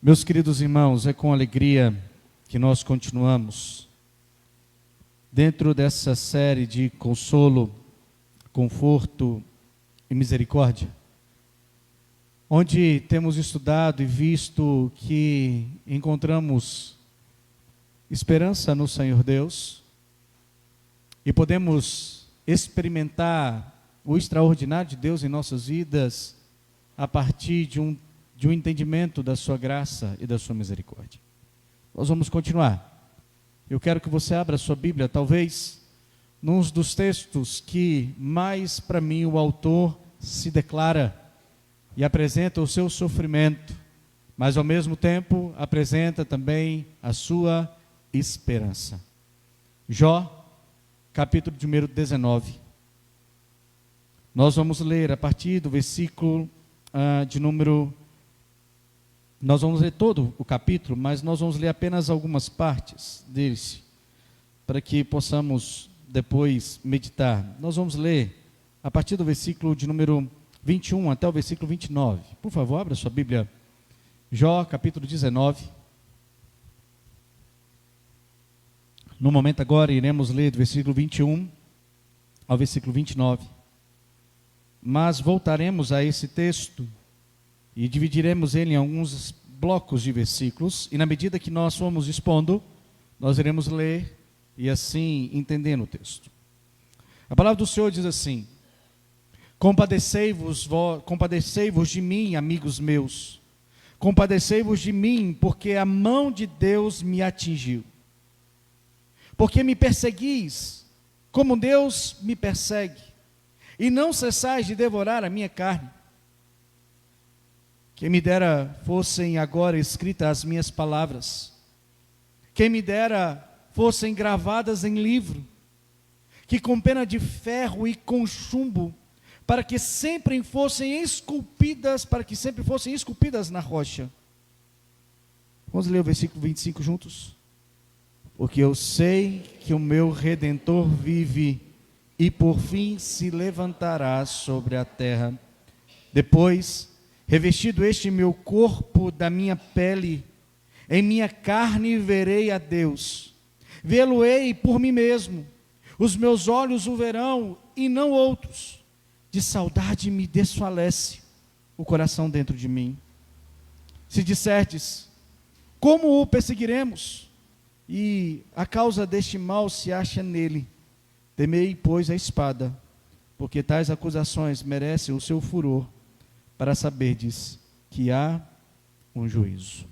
Meus queridos irmãos, é com alegria que nós continuamos dentro dessa série de consolo, conforto e misericórdia, onde temos estudado e visto que encontramos esperança no Senhor Deus e podemos experimentar o extraordinário de Deus em nossas vidas a partir de um entendimento da sua graça e da sua misericórdia. Nós vamos continuar. Eu quero que você abra a sua Bíblia, talvez, num dos textos que mais para mim o autor se declara e apresenta o seu sofrimento, mas ao mesmo tempo apresenta também a sua esperança. Jó, capítulo de número 19. Nós vamos ler a partir do versículo nós vamos ler todo o capítulo, mas nós vamos ler apenas algumas partes dele, para que possamos depois meditar. Nós vamos ler a partir do versículo de número 21 até o versículo 29. Por favor, abra sua Bíblia. Jó, capítulo 19. No momento agora, iremos ler do versículo 21 ao versículo 29. Mas voltaremos a esse texto e dividiremos ele em alguns blocos de versículos, e na medida que nós formos expondo, nós iremos ler e assim entendendo o texto. A palavra do Senhor diz assim: compadecei-vos de mim, amigos meus, compadecei-vos de mim, porque a mão de Deus me atingiu. Porque me perseguis, como Deus me persegue, e não cessais de devorar a minha carne. Quem me dera fossem agora escritas as minhas palavras, quem me dera fossem gravadas em livro, que com pena de ferro e com chumbo, para que sempre fossem esculpidas na rocha. Vamos ler o versículo 25 juntos? Porque eu sei que o meu Redentor vive, e por fim se levantará sobre a terra. Depois, revestido este meu corpo da minha pele, em minha carne verei a Deus. Vê-lo-ei por mim mesmo. Os meus olhos o verão e não outros. De saudade me desfalece o coração dentro de mim. Se disserdes, como o perseguiremos? E a causa deste mal se acha nele. Temei, pois, a espada, porque tais acusações merecem o seu furor, para saberdes que há um juízo.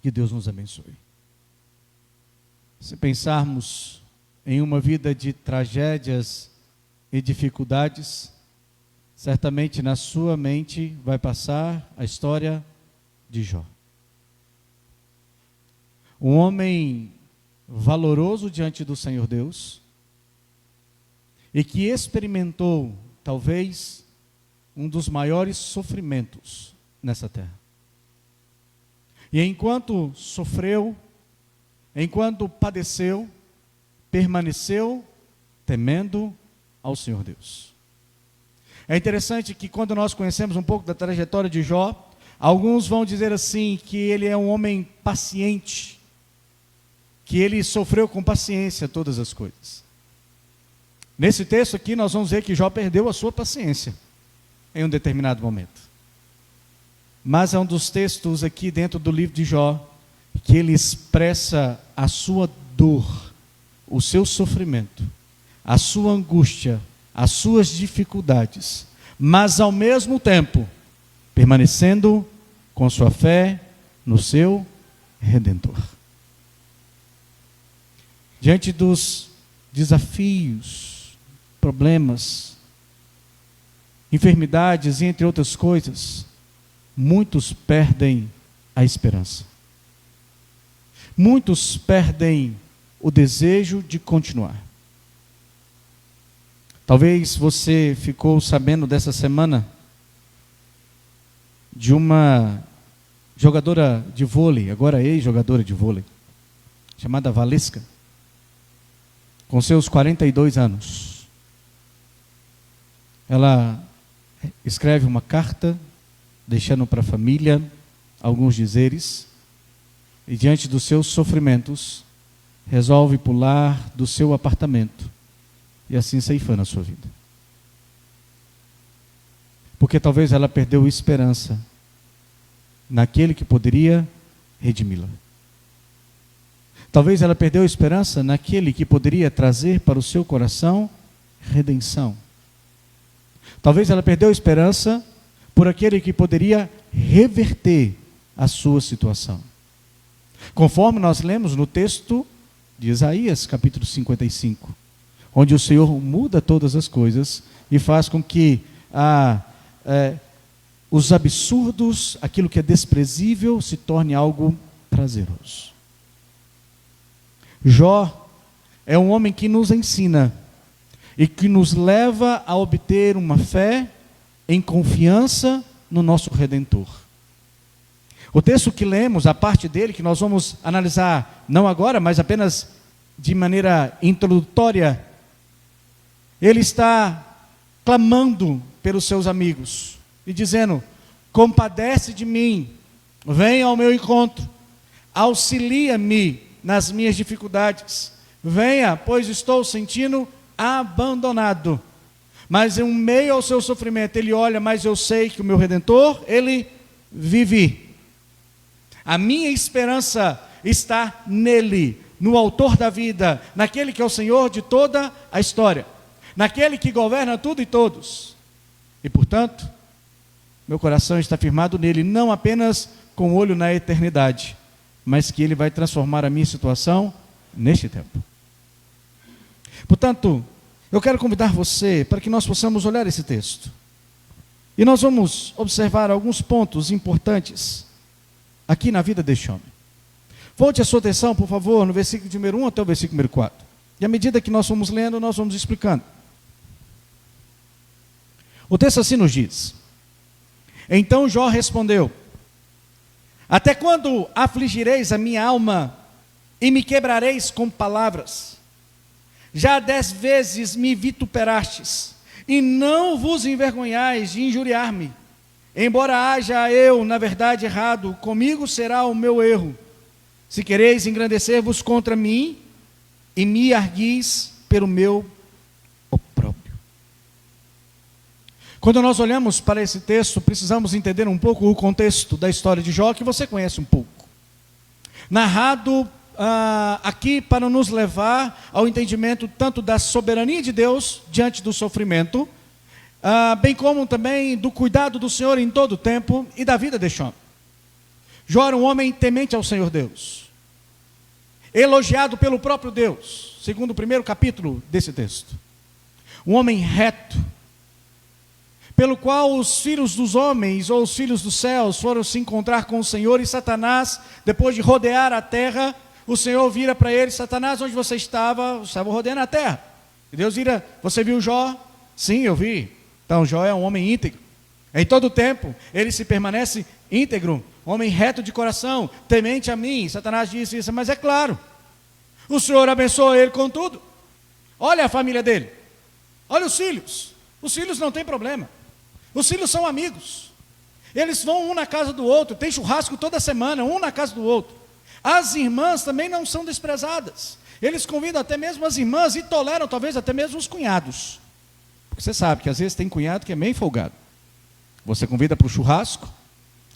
Que Deus nos abençoe. Se pensarmos em uma vida de tragédias e dificuldades, certamente na sua mente vai passar a história de Jó. Um homem valoroso diante do Senhor Deus, e que experimentou, talvez, um dos maiores sofrimentos nessa terra. E enquanto sofreu, enquanto padeceu, permaneceu temendo ao Senhor Deus. É interessante que quando nós conhecemos um pouco da trajetória de Jó, alguns vão dizer assim, que ele é um homem paciente, que ele sofreu com paciência todas as coisas. Nesse texto aqui nós vamos ver que Jó perdeu a sua paciência em um determinado momento. Mas é um dos textos aqui dentro do livro de Jó, que ele expressa a sua dor, o seu sofrimento, a sua angústia, as suas dificuldades, mas ao mesmo tempo, permanecendo com sua fé no seu Redentor. Diante dos desafios, problemas, enfermidades, entre outras coisas, muitos perdem a esperança. Muitos perdem o desejo de continuar. Talvez você ficou sabendo dessa semana de uma jogadora de vôlei, agora ex-jogadora de vôlei, chamada Valesca, com seus 42 anos. Ela escreve uma carta, deixando para a família alguns dizeres e, diante dos seus sofrimentos, resolve pular do seu apartamento e assim ceifando a sua vida. Porque talvez ela perdeu esperança naquele que poderia redimi-la. Talvez ela perdeu esperança naquele que poderia trazer para o seu coração redenção. Talvez ela perdeu esperança por aquele que poderia reverter a sua situação. Conforme nós lemos no texto de Isaías, capítulo 55, onde o Senhor muda todas as coisas e faz com que os absurdos, aquilo que é desprezível, se torne algo prazeroso. Jó é um homem que nos ensina e que nos leva a obter uma fé em confiança no nosso Redentor. O texto que lemos, a parte dele, que nós vamos analisar, não agora, mas apenas de maneira introdutória, ele está clamando pelos seus amigos e dizendo: compadece de mim, venha ao meu encontro, auxilia-me nas minhas dificuldades, venha, pois estou sentindo abandonado. Mas em meio ao seu sofrimento, ele olha, mas eu sei que o meu Redentor, ele vive. A minha esperança está nele, no autor da vida, naquele que é o Senhor de toda a história, naquele que governa tudo e todos. E portanto, meu coração está firmado nele, não apenas com o olho na eternidade, mas que ele vai transformar a minha situação neste tempo. Portanto, eu quero convidar você para que nós possamos olhar esse texto. E nós vamos observar alguns pontos importantes aqui na vida deste homem. Volte a sua atenção, por favor, no versículo de número 1 até o versículo número 4. E à medida que nós vamos lendo, nós vamos explicando. O texto assim nos diz: então Jó respondeu: até quando afligireis a minha alma e me quebrareis com palavras? Já 10 vezes me vituperastes, e não vos envergonhais de injuriar-me. Embora haja eu, na verdade, errado, comigo será o meu erro. Se quereis engrandecer-vos contra mim, e me arguis pelo meu opróbrio. Quando nós olhamos para esse texto, precisamos entender um pouco o contexto da história de Jó, que você conhece um pouco. Narrado aqui para nos levar ao entendimento tanto da soberania de Deus diante do sofrimento, bem como também do cuidado do Senhor em todo o tempo e da vida deste homem. Jó era um homem temente ao Senhor Deus, elogiado pelo próprio Deus, segundo o primeiro capítulo desse texto. Um homem reto, pelo qual os filhos dos homens ou os filhos dos céus foram se encontrar com o Senhor, e Satanás, depois de rodear a terra, o Senhor vira para ele: Satanás, onde você estava? Eu estava rodeando a terra. E Deus vira: você viu Jó? Sim, eu vi. Então Jó é um homem íntegro. Em todo o tempo, ele se permanece íntegro, homem reto de coração, temente a mim. Satanás disse isso: mas é claro, o Senhor abençoa ele com tudo. Olha a família dele, olha os filhos não tem problema, os filhos são amigos, eles vão um na casa do outro, tem churrasco toda semana, um na casa do outro. As irmãs também não são desprezadas, eles convidam até mesmo as irmãs e toleram talvez até mesmo os cunhados, porque você sabe que às vezes tem cunhado que é meio folgado. Você convida para o churrasco,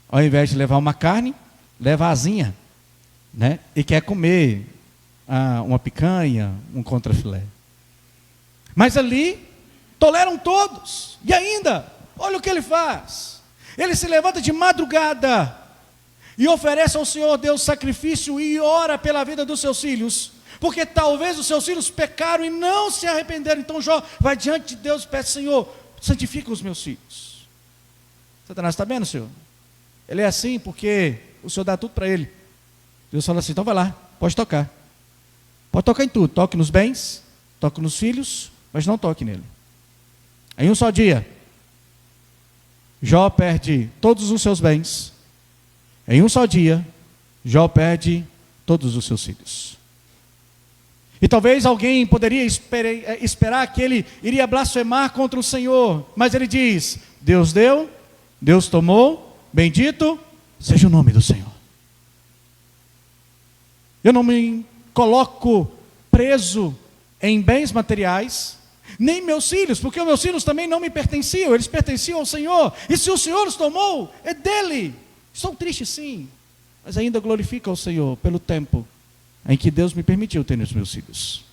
ao invés de levar uma carne, leva a asinha, né? E quer comer uma picanha, um contrafilé. Mas ali, toleram todos. E ainda, olha o que ele faz. Ele se levanta de madrugada e oferece ao Senhor Deus sacrifício e ora pela vida dos seus filhos, porque talvez os seus filhos pecaram e não se arrependeram. Então Jó vai diante de Deus e pede: Senhor, santifica os meus filhos. Satanás está vendo, Senhor? Ele é assim porque o Senhor dá tudo para ele. Deus fala assim: então vai lá, pode tocar. Pode tocar em tudo, toque nos bens, toque nos filhos, mas não toque nele. Em um só dia, Jó perde todos os seus bens. Em um só dia, Jó perde todos os seus filhos. E talvez alguém poderia esperar que ele iria blasfemar contra o Senhor, mas ele diz: Deus deu, Deus tomou, bendito seja o nome do Senhor. Eu não me coloco preso em bens materiais, nem meus filhos, porque os meus filhos também não me pertenciam, eles pertenciam ao Senhor, e se o Senhor os tomou, é dele. Estou triste sim, mas ainda glorifico ao Senhor pelo tempo em que Deus me permitiu ter os meus filhos.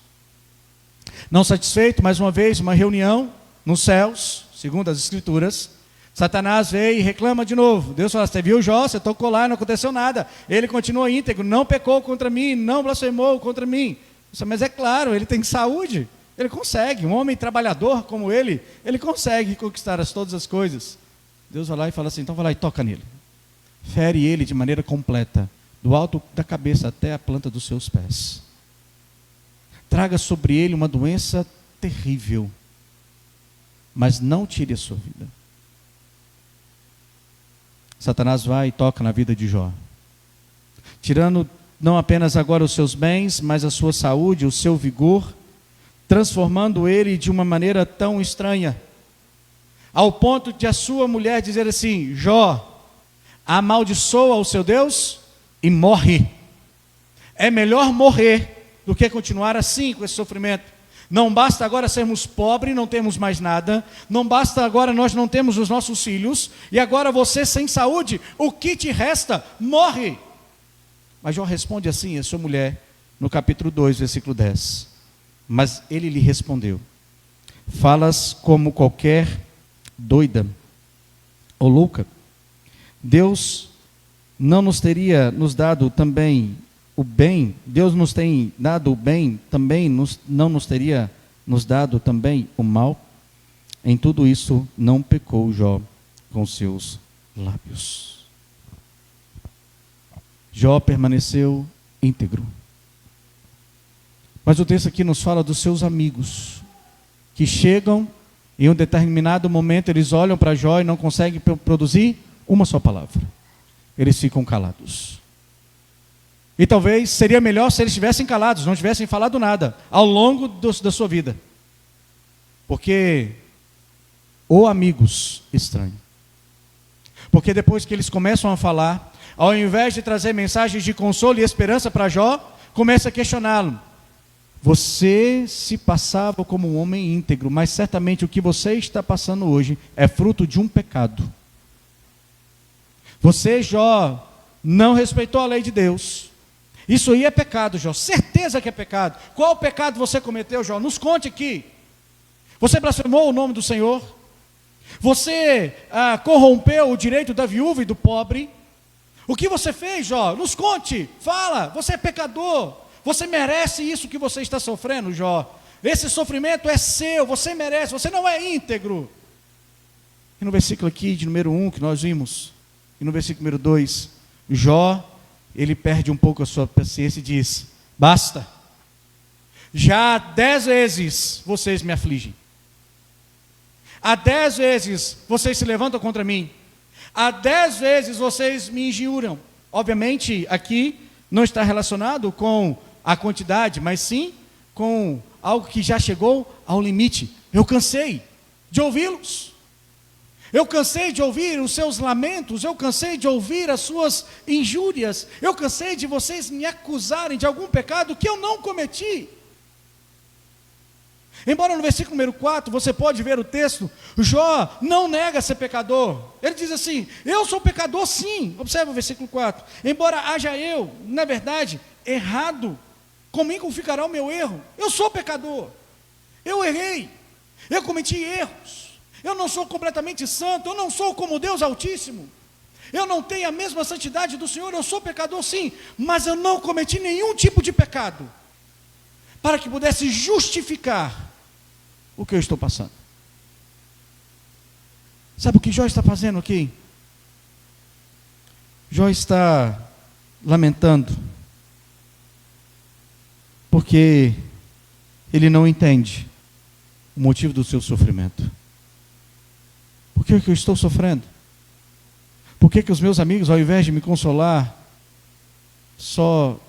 Não satisfeito, mais uma vez, uma reunião nos céus, segundo as Escrituras, Satanás veio e reclama de novo. Deus fala, você viu Jó, você tocou lá, não aconteceu nada. Ele continua íntegro, não pecou contra mim, não blasfemou contra mim. Mas é claro, ele tem saúde, ele consegue. Um homem trabalhador como ele consegue conquistar todas as coisas. Deus vai lá e fala assim, então vai lá e toca nele. Fere ele de maneira completa, do alto da cabeça até a planta dos seus pés. Traga sobre ele uma doença terrível, mas não tire a sua vida. Satanás vai e toca na vida de Jó, tirando não apenas agora os seus bens, mas a sua saúde, o seu vigor, transformando ele de uma maneira tão estranha, ao ponto de a sua mulher dizer assim, Jó, amaldiçoa o seu Deus e morre. É melhor morrer do que continuar assim com esse sofrimento. Não basta agora sermos pobres, não temos mais nada. Não basta agora nós não temos os nossos filhos. E agora você sem saúde, o que te resta? Morre. Mas Jó responde assim a sua mulher, no capítulo 2, versículo 10. Mas ele lhe respondeu, falas como qualquer doida ou louca. Deus não nos teria nos dado também o bem, Deus nos tem dado o bem, também não nos teria nos dado também o mal? Em tudo isso não pecou Jó com seus lábios. Jó permaneceu íntegro. Mas o texto aqui nos fala dos seus amigos, que chegam em um determinado momento, eles olham para Jó e não conseguem produzir uma só palavra. Eles ficam calados. E talvez seria melhor se eles estivessem calados, não tivessem falado nada, ao longo da sua vida. Porque, ou amigos estranhos. Porque depois que eles começam a falar, ao invés de trazer mensagens de consolo e esperança para Jó, começa a questioná-lo. Você se passava como um homem íntegro, mas certamente o que você está passando hoje é fruto de um pecado. Você, Jó, não respeitou a lei de Deus. Isso aí é pecado, Jó, certeza que é pecado. Qual pecado você cometeu, Jó? Nos conte aqui. Você blasfemou o nome do Senhor? Você corrompeu o direito da viúva e do pobre? O que você fez, Jó? Nos conte, fala, você é pecador. Você merece isso que você está sofrendo, Jó. Esse sofrimento é seu, você merece, você não é íntegro. E no versículo aqui de número 1 que nós vimos, e no versículo número 2, Jó, ele perde um pouco a sua paciência e diz, basta, já 10 vezes vocês me afligem, há 10 vezes vocês se levantam contra mim, há 10 vezes vocês me injuram. Obviamente aqui não está relacionado com a quantidade, mas sim com algo que já chegou ao limite. Eu cansei de ouvi-los. Eu cansei de ouvir os seus lamentos, eu cansei de ouvir as suas injúrias, eu cansei de vocês me acusarem de algum pecado que eu não cometi. Embora no versículo número 4, você pode ver o texto, Jó não nega ser pecador. Ele diz assim, eu sou pecador sim. Observa o versículo 4. Embora haja eu, na verdade, errado, comigo ficará o meu erro. Eu sou pecador, eu errei, eu cometi erros. Eu não sou completamente santo, eu não sou como Deus Altíssimo, eu não tenho a mesma santidade do Senhor, eu sou pecador sim, mas eu não cometi nenhum tipo de pecado, para que pudesse justificar o que eu estou passando. Sabe o que Jó está fazendo aqui? Jó está lamentando, porque ele não entende o motivo do seu sofrimento. Por que eu estou sofrendo? Por que os meus amigos, ao invés de me consolar, só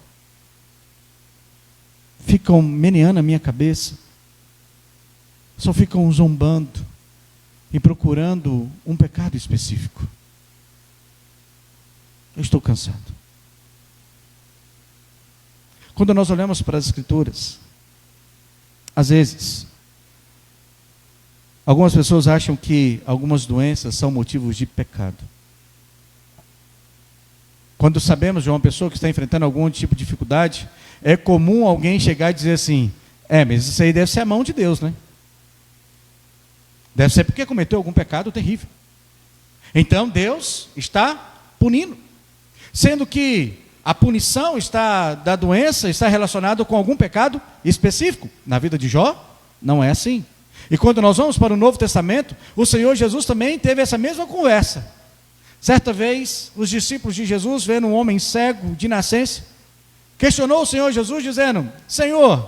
ficam meneando a minha cabeça, só ficam zombando e procurando um pecado específico? eu estou cansado. Quando nós olhamos para as Escrituras, às vezes, algumas pessoas acham que algumas doenças são motivos de pecado. Quando sabemos de uma pessoa que está enfrentando algum tipo de dificuldade, é comum alguém chegar e dizer assim: mas isso aí deve ser a mão de Deus, né? Deve ser porque cometeu algum pecado terrível. Então Deus está punindo. Sendo que a punição da doença está relacionada com algum pecado específico. Na vida de Jó, não é assim. E quando nós vamos para o Novo Testamento, o Senhor Jesus também teve essa mesma conversa. Certa vez, os discípulos de Jesus, vendo um homem cego de nascença, questionou o Senhor Jesus dizendo: Senhor,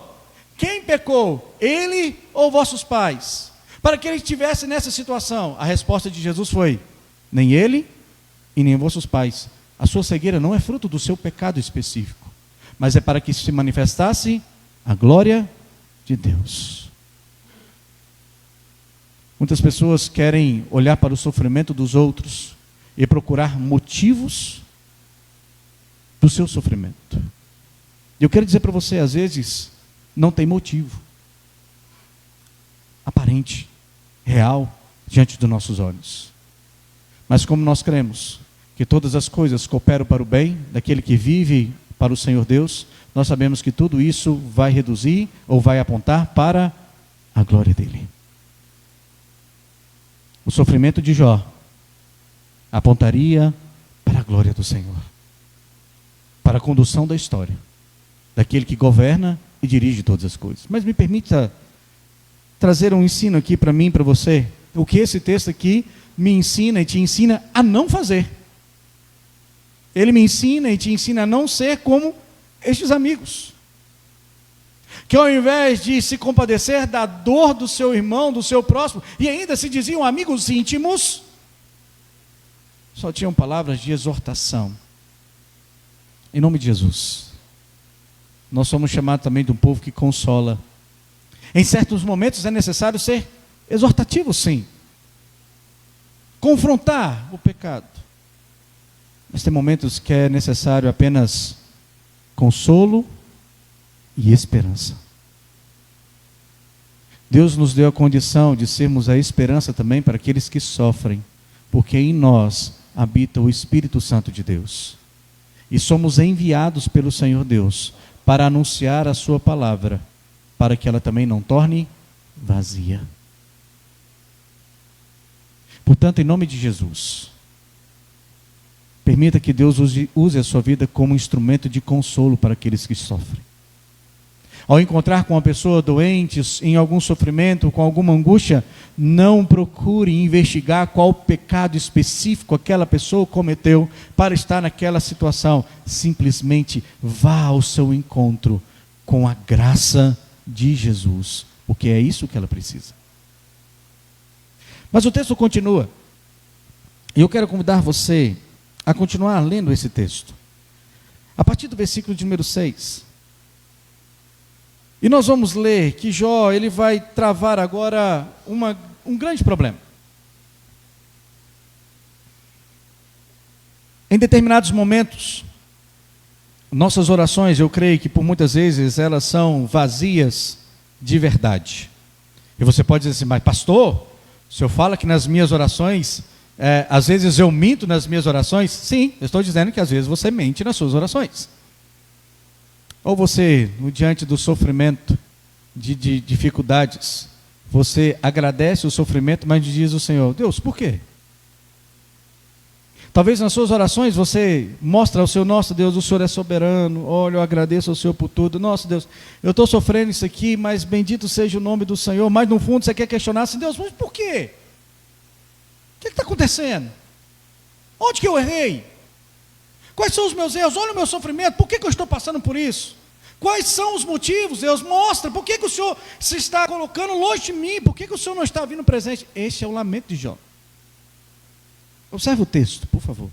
quem pecou, ele ou vossos pais, para que ele estivesse nessa situação? A resposta de Jesus foi: nem ele e nem vossos pais. A sua cegueira não é fruto do seu pecado específico, mas é para que se manifestasse a glória de Deus. Muitas pessoas querem olhar para o sofrimento dos outros e procurar motivos do seu sofrimento. Eu quero dizer para você, às vezes, não tem motivo aparente, real, diante dos nossos olhos. Mas como nós cremos que todas as coisas cooperam para o bem daquele que vive para o Senhor Deus, nós sabemos que tudo isso vai reduzir ou vai apontar para a glória dele. O sofrimento de Jó apontaria para a glória do Senhor, para a condução da história, daquele que governa e dirige todas as coisas. Mas me permita trazer um ensino aqui para mim e para você, o que esse texto aqui me ensina e te ensina a não fazer. Ele me ensina e te ensina a não ser como estes amigos, que ao invés de se compadecer da dor do seu irmão, do seu próximo, e ainda se diziam amigos íntimos, só tinham palavras de exortação. Em nome de Jesus, nós somos chamados também de um povo que consola. Em certos momentos é necessário ser exortativo, sim, confrontar o pecado. Mas tem momentos que é necessário apenas consolo e esperança. Deus nos deu a condição de sermos a esperança também para aqueles que sofrem, porque em nós habita o Espírito Santo de Deus. E somos enviados pelo Senhor Deus para anunciar a sua palavra, para que ela também não torne vazia. Portanto, em nome de Jesus, permita que Deus use a sua vida como instrumento de consolo para aqueles que sofrem. Ao encontrar com uma pessoa doente, em algum sofrimento, com alguma angústia, não procure investigar qual pecado específico aquela pessoa cometeu para estar naquela situação. Simplesmente vá ao seu encontro com a graça de Jesus, porque é isso que ela precisa. Mas o texto continua, e eu quero convidar você a continuar lendo esse texto, a partir do versículo de número 6. E nós vamos ler que Jó, ele vai travar agora um grande problema. Em determinados momentos, nossas orações, eu creio que por muitas vezes elas são vazias de verdade. E você pode dizer assim: mas pastor, o senhor fala que nas minhas orações, às vezes eu minto nas minhas orações? Sim, eu estou dizendo que às vezes você mente nas suas orações. Ou você, diante do sofrimento, de dificuldades, você agradece o sofrimento, mas diz o Senhor: Deus, por quê? Talvez nas suas orações você mostra ao Senhor: nossa Deus, o Senhor é soberano, olha, eu agradeço ao Senhor por tudo, nossa Deus, eu estou sofrendo isso aqui, mas bendito seja o nome do Senhor. Mas no fundo você quer questionar assim: Deus, mas por quê? O que está acontecendo? Onde que eu errei? Quais são os meus erros? Olha o meu sofrimento, por que eu estou passando por isso? Quais são os motivos? Deus, mostra, por que o Senhor se está colocando longe de mim? Por que o Senhor não está vindo presente? Este é o lamento de Jó. Observe o texto, por favor.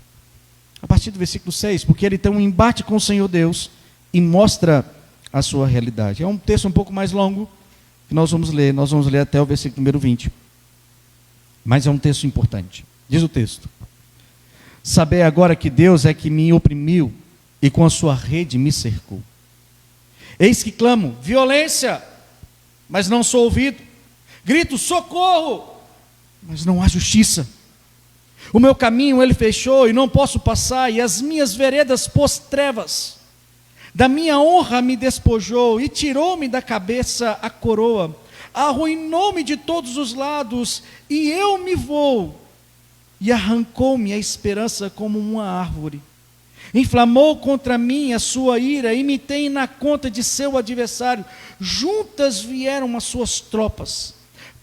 A partir do versículo 6, porque ele tem um embate com o Senhor Deus e mostra a sua realidade. É um texto um pouco mais longo que nós vamos ler até o versículo número 20. Mas é um texto importante. Diz o texto: Saber agora que Deus é que me oprimiu e com a sua rede me cercou. Eis que clamo, violência, mas não sou ouvido. Grito, socorro, mas não há justiça. O meu caminho ele fechou e não posso passar, e as minhas veredas pôs trevas. Da minha honra me despojou e tirou-me da cabeça a coroa. Arruinou-me de todos os lados, e eu me vou. E arrancou-me a esperança como uma árvore. Inflamou contra mim a sua ira e me tem na conta de seu adversário. Juntas vieram as suas tropas.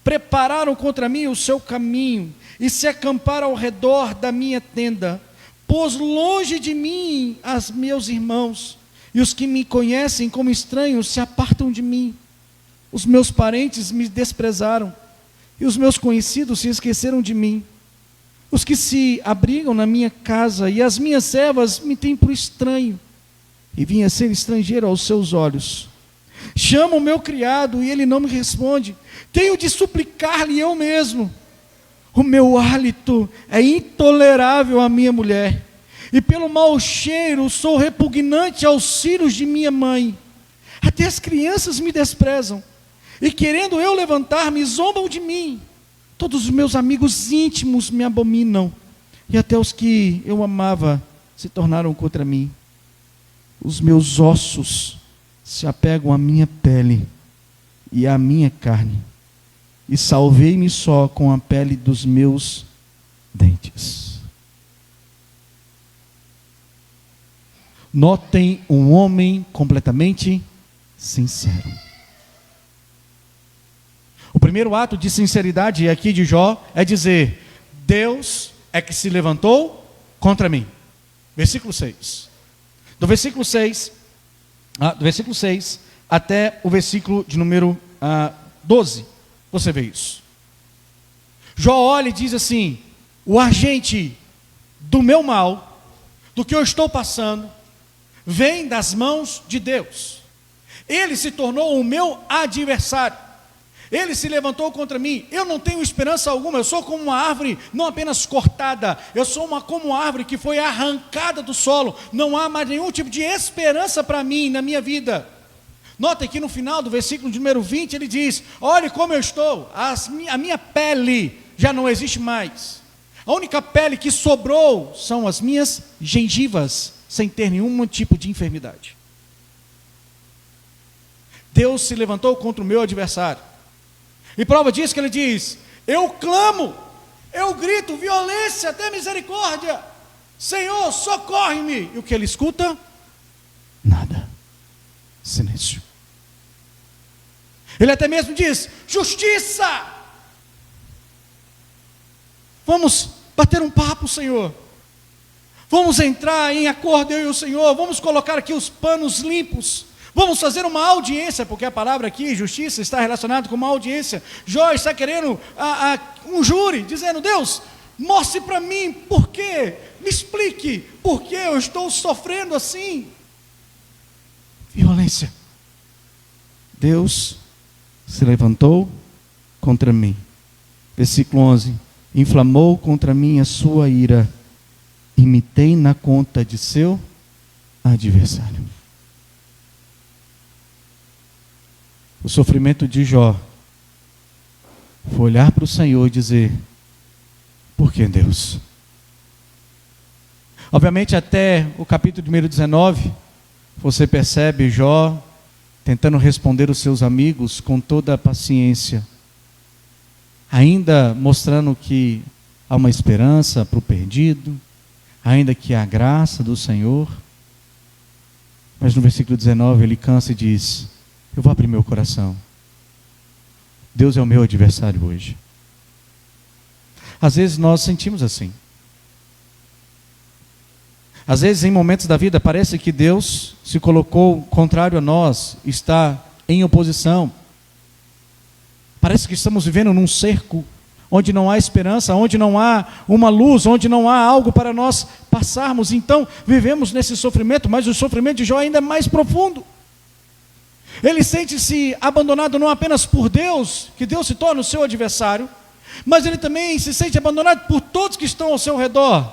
Prepararam contra mim o seu caminho e se acamparam ao redor da minha tenda. Pôs longe de mim os meus irmãos, e os que me conhecem como estranho se apartam de mim. Os meus parentes me desprezaram, e os meus conhecidos se esqueceram de mim. Os que se abrigam na minha casa e as minhas servas me têm por estranho, e vim a ser estrangeiro aos seus olhos. Chamo o meu criado e ele não me responde. Tenho de suplicar-lhe eu mesmo. O meu hálito é intolerável à minha mulher, e pelo mau cheiro sou repugnante aos cílios de minha mãe. Até as crianças me desprezam, e querendo eu levantar-me, zombam de mim. Todos os meus amigos íntimos me abominam, e até os que eu amava se tornaram contra mim. Os meus ossos se apegam à minha pele e à minha carne, e salvei-me só com a pele dos meus dentes. Notem um homem completamente sincero. O primeiro ato de sinceridade aqui de Jó é dizer: Deus é que se levantou contra mim. Versículo 6. Do versículo 6 até o versículo de número 12, você vê isso. Jó olha e diz assim: o agente do meu mal, do que eu estou passando, vem das mãos de Deus. Ele se tornou o meu adversário. Ele se levantou contra mim. Eu não tenho esperança alguma. Eu sou como uma árvore não apenas cortada, eu sou como uma árvore que foi arrancada do solo. Não há mais nenhum tipo de esperança para mim na minha vida. Nota que no final do versículo de número 20 ele diz: olhe como eu estou, a minha pele já não existe mais. A única pele que sobrou são as minhas gengivas, sem ter nenhum tipo de enfermidade. Deus se levantou contra o meu adversário. E prova disso que ele diz: eu clamo, eu grito, violência, até misericórdia. Senhor, socorre-me. E o que ele escuta? Nada. Silêncio. Ele até mesmo diz: justiça. Vamos bater um papo, Senhor. Vamos entrar em acordo, eu e o Senhor. Vamos colocar aqui os panos limpos. Vamos fazer uma audiência, porque a palavra aqui, justiça, está relacionada com uma audiência. Jó está querendo um júri, dizendo: Deus, mostre para mim por quê, me explique por que eu estou sofrendo assim. Violência. Deus se levantou contra mim. Versículo 11: inflamou contra mim a sua ira, e me tem na conta de seu adversário. O sofrimento de Jó foi olhar para o Senhor e dizer: por que Deus? Obviamente até o capítulo número 19, você percebe Jó tentando responder os seus amigos com toda a paciência, ainda mostrando que há uma esperança para o perdido, ainda que há graça do Senhor. Mas no versículo 19 ele cansa e diz: eu vou abrir meu coração. Deus é o meu adversário hoje. Às vezes nós sentimos assim. Às vezes em momentos da vida parece que Deus se colocou contrário a nós, está em oposição. Parece que estamos vivendo num cerco, onde não há esperança, onde não há uma luz, onde não há algo para nós passarmos. Então vivemos nesse sofrimento, mas o sofrimento de Jó ainda é mais profundo. Ele sente-se abandonado não apenas por Deus, que Deus se torna o seu adversário, mas ele também se sente abandonado por todos que estão ao seu redor.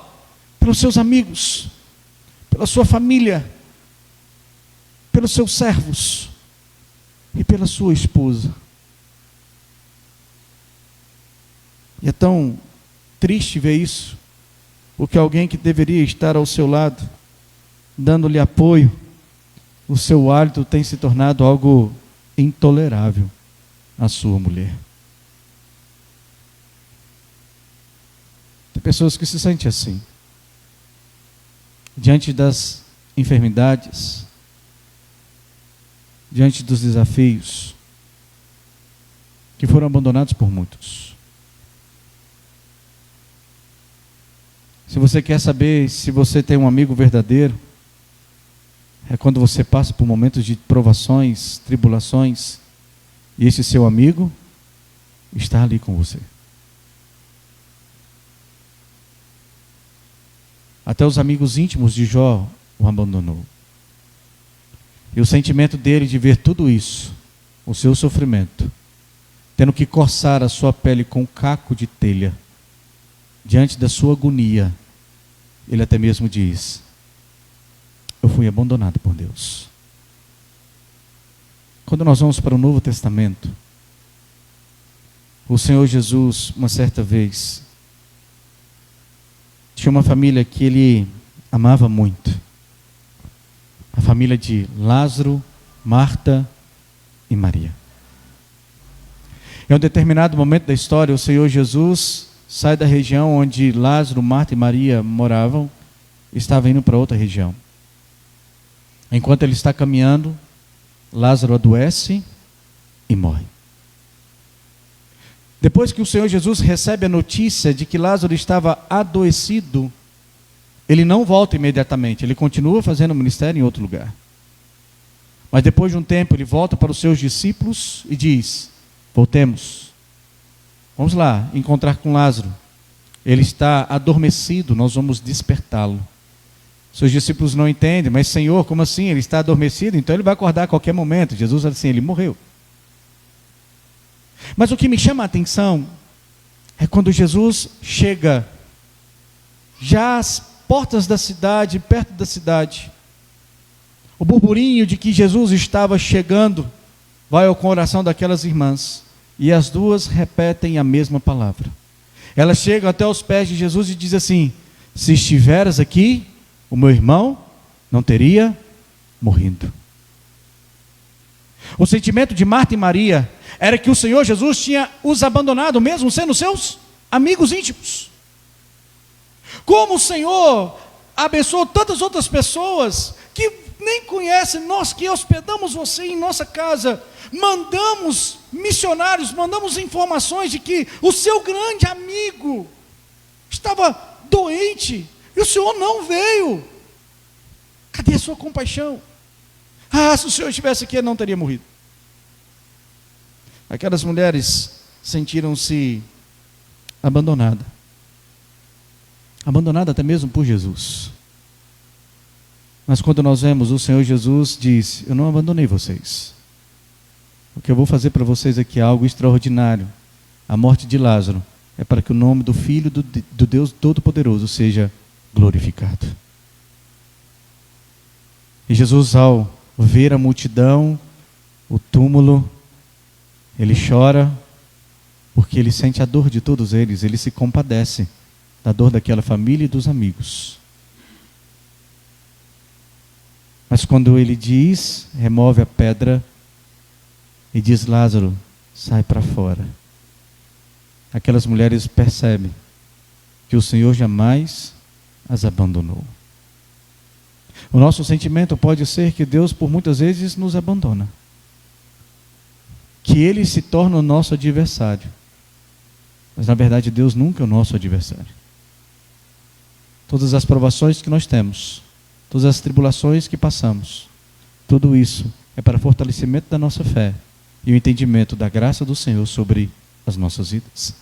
pelos seus amigos, pela sua família, pelos seus servos e pela sua esposa. E é tão triste ver isso, porque alguém que deveria estar ao seu lado, dando-lhe apoio, o seu hálito tem se tornado algo intolerável à sua mulher. Tem pessoas que se sentem assim, diante das enfermidades, diante dos desafios, que foram abandonados por muitos. Se você quer saber se você tem um amigo verdadeiro, é quando você passa por momentos de provações, tribulações, e esse seu amigo está ali com você. Até os amigos íntimos de Jó o abandonou. E o sentimento dele de ver tudo isso, o seu sofrimento, tendo que coçar a sua pele com um caco de telha, diante da sua agonia, ele até mesmo diz: eu fui abandonado por Deus. Quando nós vamos para o Novo Testamento, o Senhor Jesus, uma certa vez, tinha uma família que ele amava muito. A família de Lázaro, Marta e Maria. Em um determinado momento da história, o Senhor Jesus sai da região onde Lázaro, Marta e Maria moravam e estava indo para outra região. Enquanto ele está caminhando, Lázaro adoece e morre. Depois que o Senhor Jesus recebe a notícia de que Lázaro estava adoecido, ele não volta imediatamente, ele continua fazendo o ministério em outro lugar. Mas depois de um tempo, ele volta para os seus discípulos e diz: voltemos, vamos lá encontrar com Lázaro. Ele está adormecido, nós vamos despertá-lo. Seus discípulos não entendem, mas Senhor, como assim? Ele está adormecido, então ele vai acordar a qualquer momento. Jesus fala assim: ele morreu. Mas o que me chama a atenção é quando Jesus chega já às portas da cidade, perto da cidade. O burburinho de que Jesus estava chegando vai ao coração daquelas irmãs, e as duas repetem a mesma palavra. Elas chegam até os pés de Jesus e dizem assim: se estiveras aqui, o meu irmão não teria morrido. O sentimento de Marta e Maria era que o Senhor Jesus tinha os abandonado, mesmo sendo seus amigos íntimos. Como o Senhor abençoou tantas outras pessoas que nem conhecem, nós que hospedamos você em nossa casa, mandamos missionários, mandamos informações de que o seu grande amigo estava doente e o Senhor não veio. Cadê a sua compaixão? Ah, se o Senhor estivesse aqui, ele não teria morrido. Aquelas mulheres sentiram-se abandonadas. Abandonada até mesmo por Jesus. Mas quando nós vemos, o Senhor Jesus diz: eu não abandonei vocês. O que eu vou fazer para vocês aqui é algo extraordinário. A morte de Lázaro é para que o nome do Filho do Deus Todo-Poderoso seja glorificado. E Jesus, ao ver a multidão, o túmulo, ele chora, porque ele sente a dor de todos eles, ele se compadece da dor daquela família e dos amigos. Mas quando ele diz, remove a pedra e diz: Lázaro, sai para fora. Aquelas mulheres percebem que o Senhor jamais as abandonou. O nosso sentimento pode ser que Deus por muitas vezes nos abandona, que Ele se torna o nosso adversário. Mas na verdade Deus nunca é o nosso adversário. Todas as provações que nós temos, todas as tribulações que passamos, tudo isso é para fortalecimento da nossa fé e o entendimento da graça do Senhor sobre as nossas vidas.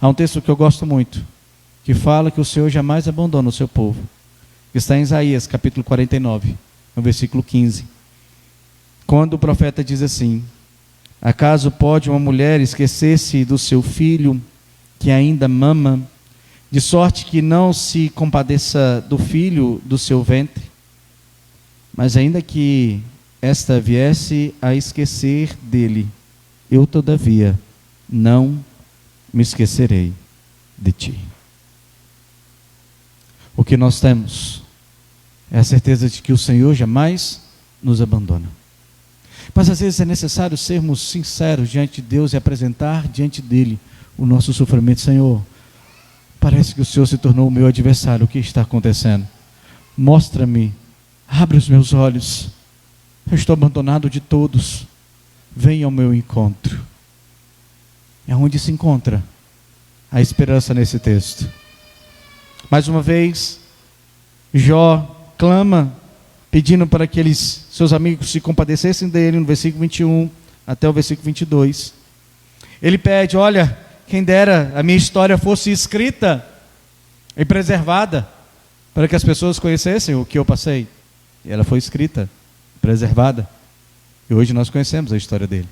Há um texto que eu gosto muito, que fala que o Senhor jamais abandona o seu povo, que está em Isaías capítulo 49, no versículo 15. Quando o profeta diz assim: acaso pode uma mulher esquecer-se do seu filho que ainda mama, de sorte que não se compadeça do filho do seu ventre, mas ainda que esta viesse a esquecer dele, eu todavia não me esquecerei de ti. O que nós temos é a certeza de que o Senhor jamais nos abandona. Mas às vezes é necessário sermos sinceros diante de Deus e apresentar diante dele o nosso sofrimento. Senhor, parece que o Senhor se tornou o meu adversário. O que está acontecendo? Mostra-me, abre os meus olhos. Eu estou abandonado de todos. Venha ao meu encontro. É onde se encontra a esperança nesse texto. Mais uma vez, Jó clama, pedindo para que seus amigos se compadecessem dele, no versículo 21 até o versículo 22. Ele pede, olha, quem dera a minha história fosse escrita e preservada, para que as pessoas conhecessem o que eu passei. E ela foi escrita, preservada, e hoje nós conhecemos a história dele.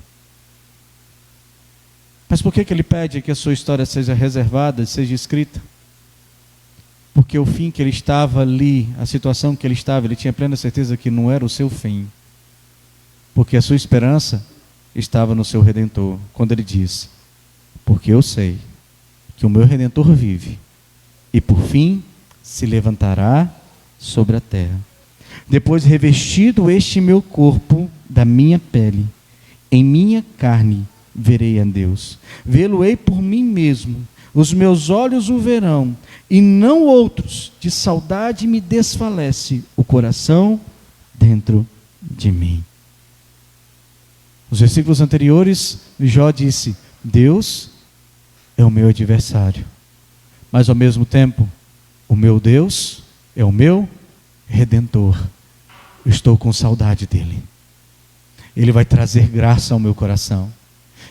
Mas por que ele pede que a sua história seja reservada, seja escrita? Porque o fim que ele estava ali, a situação que ele estava, ele tinha plena certeza que não era o seu fim. Porque a sua esperança estava no seu Redentor. Quando ele diz, porque eu sei que o meu Redentor vive, e por fim se levantará sobre a terra. Depois revestido este meu corpo da minha pele, em minha carne verei a Deus. Vê-lo-ei por mim mesmo. Os meus olhos o verão, e não outros. De saudade me desfalece o coração dentro de mim. Nos versículos anteriores, Jó disse, Deus é o meu adversário, mas ao mesmo tempo, o meu Deus é o meu Redentor. Eu estou com saudade dele. Ele vai trazer graça ao meu coração.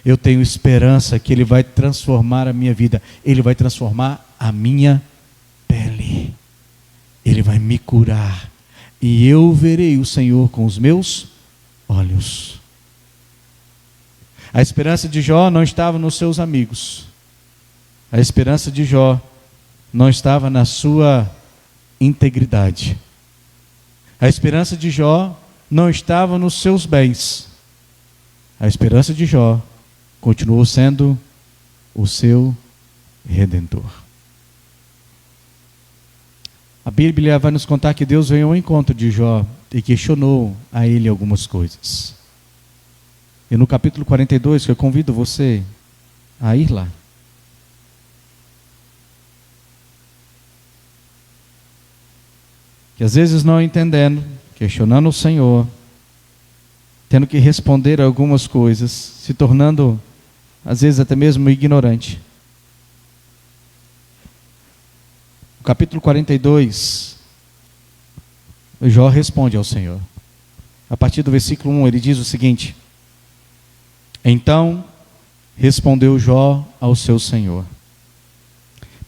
Eu tenho esperança que ele vai transformar a minha vida. Ele vai transformar a minha pele. Ele vai me curar. E eu verei o Senhor com os meus olhos. A esperança de Jó não estava nos seus amigos. A esperança de Jó não estava na sua integridade. A esperança de Jó não estava nos seus bens. A esperança de Jó continuou sendo o seu Redentor. A Bíblia vai nos contar que Deus veio ao encontro de Jó e questionou a ele algumas coisas. E no capítulo 42, que eu convido você a ir lá. Que às vezes não entendendo, questionando o Senhor, tendo que responder a algumas coisas, se tornando às vezes até mesmo ignorante. No capítulo 42, Jó responde ao Senhor. A partir do versículo 1, ele diz o seguinte: Então respondeu Jó ao seu Senhor: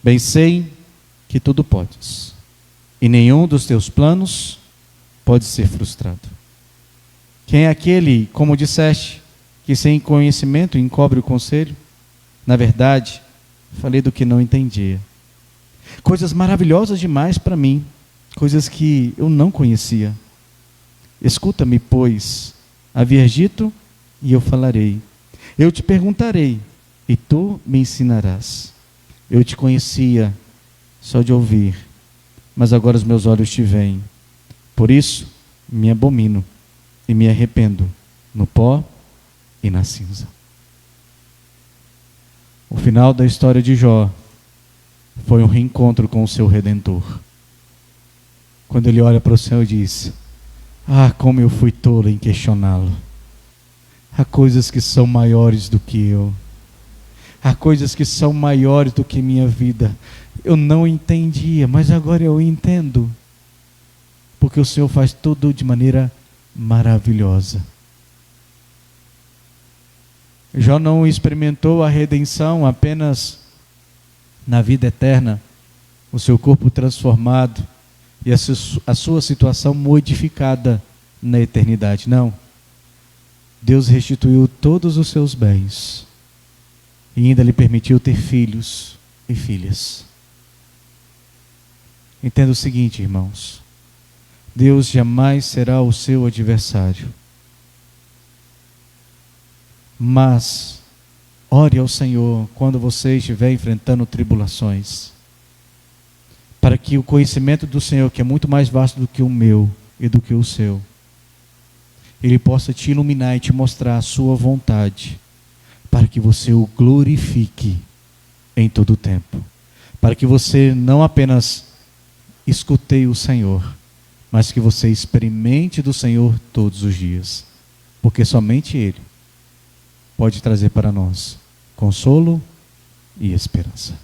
Bem sei que tudo podes, e nenhum dos teus planos pode ser frustrado. Quem é aquele, como disseste, que sem conhecimento encobre o conselho? Na verdade, falei do que não entendia. Coisas maravilhosas demais para mim, coisas que eu não conhecia. Escuta-me, pois, havias dito, e eu falarei. Eu te perguntarei, e tu me ensinarás. Eu te conhecia só de ouvir, mas agora os meus olhos te veem. Por isso, me abomino e me arrependo no pó e na cinza. O final da história de Jó foi um reencontro com o seu Redentor. Quando ele olha para o céu e diz: Ah, como eu fui tolo em questioná-lo. Há coisas que são maiores do que eu. Há coisas que são maiores do que minha vida. Eu não entendia, mas agora eu entendo. Porque o Senhor faz tudo de maneira maravilhosa. Jó não experimentou a redenção apenas na vida eterna, o seu corpo transformado e a sua situação modificada na eternidade. Não. Deus restituiu todos os seus bens e ainda lhe permitiu ter filhos e filhas. Entenda o seguinte, irmãos: Deus jamais será o seu adversário. Mas ore ao Senhor quando você estiver enfrentando tribulações, para que o conhecimento do Senhor, que é muito mais vasto do que o meu e do que o seu, Ele possa te iluminar e te mostrar a sua vontade, para que você o glorifique em todo o tempo, para que você não apenas escuteie o Senhor, mas que você experimente do Senhor todos os dias, porque somente Ele pode trazer para nós consolo e esperança.